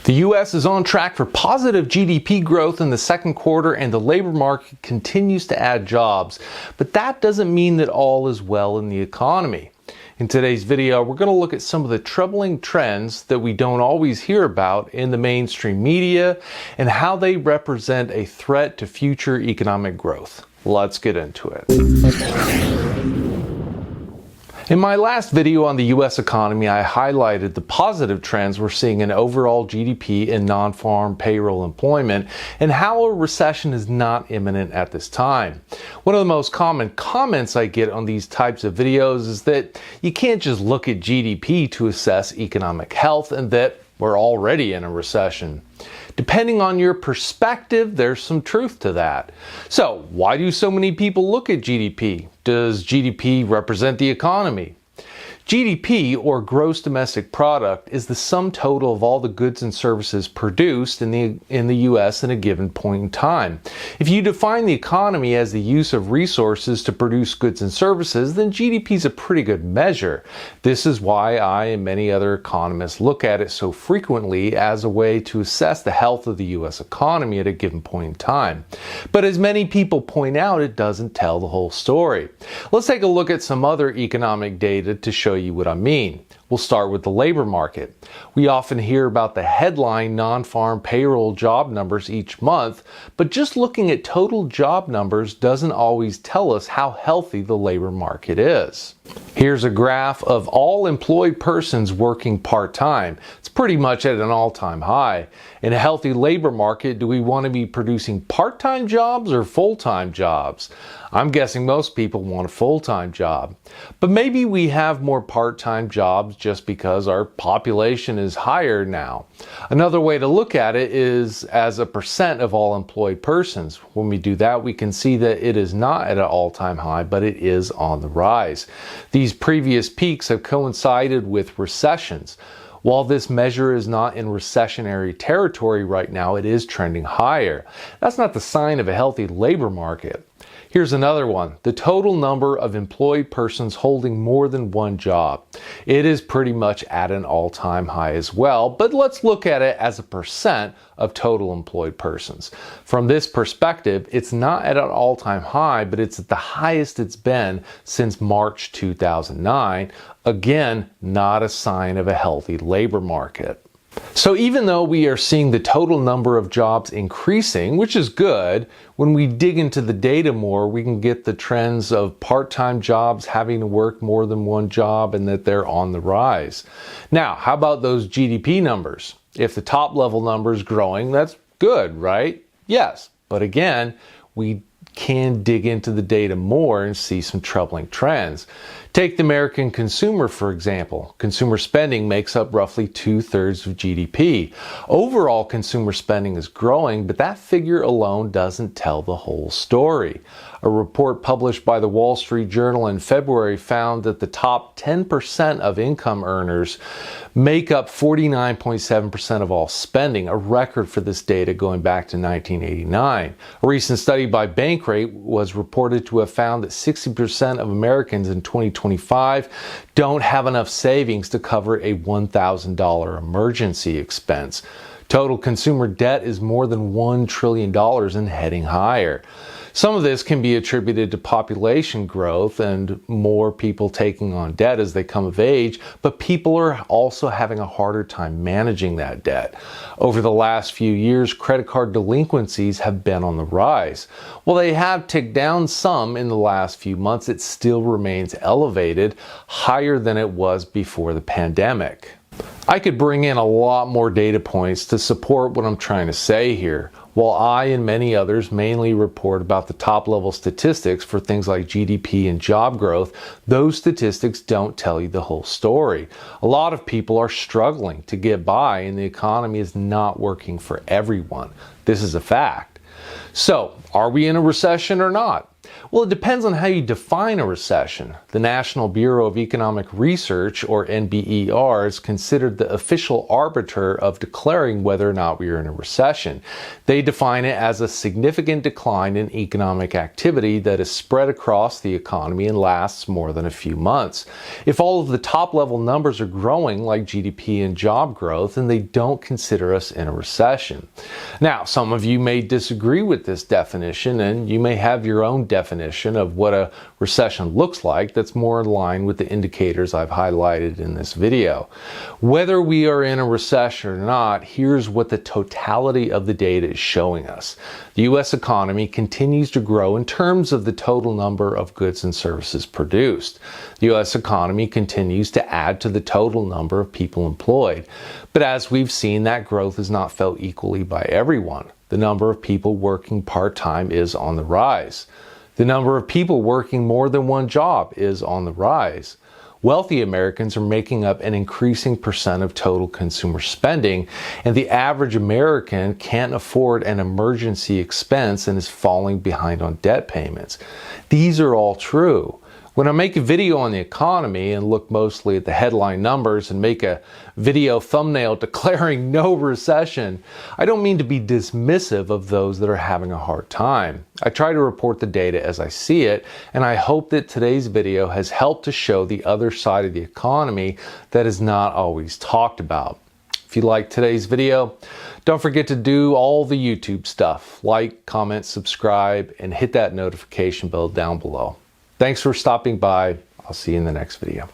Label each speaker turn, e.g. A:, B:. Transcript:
A: The U.S. is on track for positive GDP growth in the second quarter, and the labor market continues to add jobs. But that doesn't mean that all is well in the economy. In today's video, we're going to look at some of the troubling trends that we don't always hear about in the mainstream media and how they represent a threat to future economic growth. Let's get into it. In my last video on the U.S. economy, I highlighted the positive trends we're seeing in overall GDP and non-farm payroll employment and how a recession is not imminent at this time. One of the most common comments I get on these types of videos is that you can't just look at GDP to assess economic health and that we're already in a recession. Depending on your perspective, there's some truth to that. So, why do so many people look at GDP? Does GDP represent the economy? GDP, or gross domestic product, is the sum total of all the goods and services produced in the U.S. in a given point in time. If you define the economy as the use of resources to produce goods and services, then GDP is a pretty good measure. This is why I and many other economists look at it so frequently as a way to assess the health of the U.S. economy at a given point in time. But as many people point out, it doesn't tell the whole story. Let's take a look at some other economic data to show you what I mean. We'll start with the labor market. We often hear about the headline non-farm payroll job numbers each month, but just looking at total job numbers doesn't always tell us how healthy the labor market is. Here's a graph of all employed persons working part-time. It's pretty much at an all-time high. In a healthy labor market, do we want to be producing part-time jobs or full-time jobs? I'm guessing most people want a full-time job. But maybe we have more part-time jobs just because our population is higher now. Another way to look at it is as a percent of all employed persons. When we do that, we can see that it is not at an all-time high, but it is on the rise. These previous peaks have coincided with recessions. While this measure is not in recessionary territory right now, it is trending higher. That's not the sign of a healthy labor market. Here's another one, the total number of employed persons holding more than one job. It is pretty much at an all-time high as well, but let's look at it as a percent of total employed persons. From this perspective, it's not at an all-time high, but it's at the highest it's been since March 2009. Again, not a sign of a healthy labor market. So even though we are seeing the total number of jobs increasing, which is good, when we dig into the data more, we can get the trends of part-time jobs having to work more than one job and that they're on the rise. Now, how about those GDP numbers? If the top level number is growing, that's good, right? Yes, but again, we can dig into the data more and see some troubling trends. Take the American consumer, for example. Consumer spending makes up roughly 2/3 of GDP. Overall consumer spending is growing, but that figure alone doesn't tell the whole story. A report published by the Wall Street Journal in February found that the top 10% of income earners make up 49.7% of all spending, a record for this data going back to 1989. A recent study by Bankrate was reported to have found that 60% of Americans in 2025 don't have enough savings to cover a $1,000 emergency expense. Total consumer debt is more than $1 trillion and heading higher. Some of this can be attributed to population growth and more people taking on debt as they come of age, but people are also having a harder time managing that debt. Over the last few years, credit card delinquencies have been on the rise. While they have ticked down some in the last few months, it still remains elevated, higher than it was before the pandemic. I could bring in a lot more data points to support what I'm trying to say here. While I and many others mainly report about the top-level statistics for things like GDP and job growth, those statistics don't tell you the whole story. A lot of people are struggling to get by, and the economy is not working for everyone. This is a fact. So, are we in a recession or not? Well, it depends on how you define a recession. The National Bureau of Economic Research, or NBER, is considered the official arbiter of declaring whether or not we are in a recession. They define it as a significant decline in economic activity that is spread across the economy and lasts more than a few months. If all of the top-level numbers are growing, like GDP and job growth, then they don't consider us in a recession. Now, some of you may disagree with this definition, and you may have your own definition of what a recession looks like that's more in line with the indicators I've highlighted in this video. Whether we are in a recession or not, here's what the totality of the data is showing us. The U.S. economy continues to grow in terms of the total number of goods and services produced. The U.S. economy continues to add to the total number of people employed. But as we've seen, that growth is not felt equally by everyone. The number of people working part-time is on the rise. The number of people working more than one job is on the rise. Wealthy Americans are making up an increasing percent of total consumer spending, and the average American can't afford an emergency expense and is falling behind on debt payments. These are all true. When I make a video on the economy and look mostly at the headline numbers and make a video thumbnail declaring no recession, I don't mean to be dismissive of those that are having a hard time. I try to report the data as I see it, and I hope that today's video has helped to show the other side of the economy that is not always talked about. If you liked today's video, don't forget to do all the YouTube stuff. Like, comment, subscribe, and hit that notification bell down below. Thanks for stopping by. I'll see you in the next video.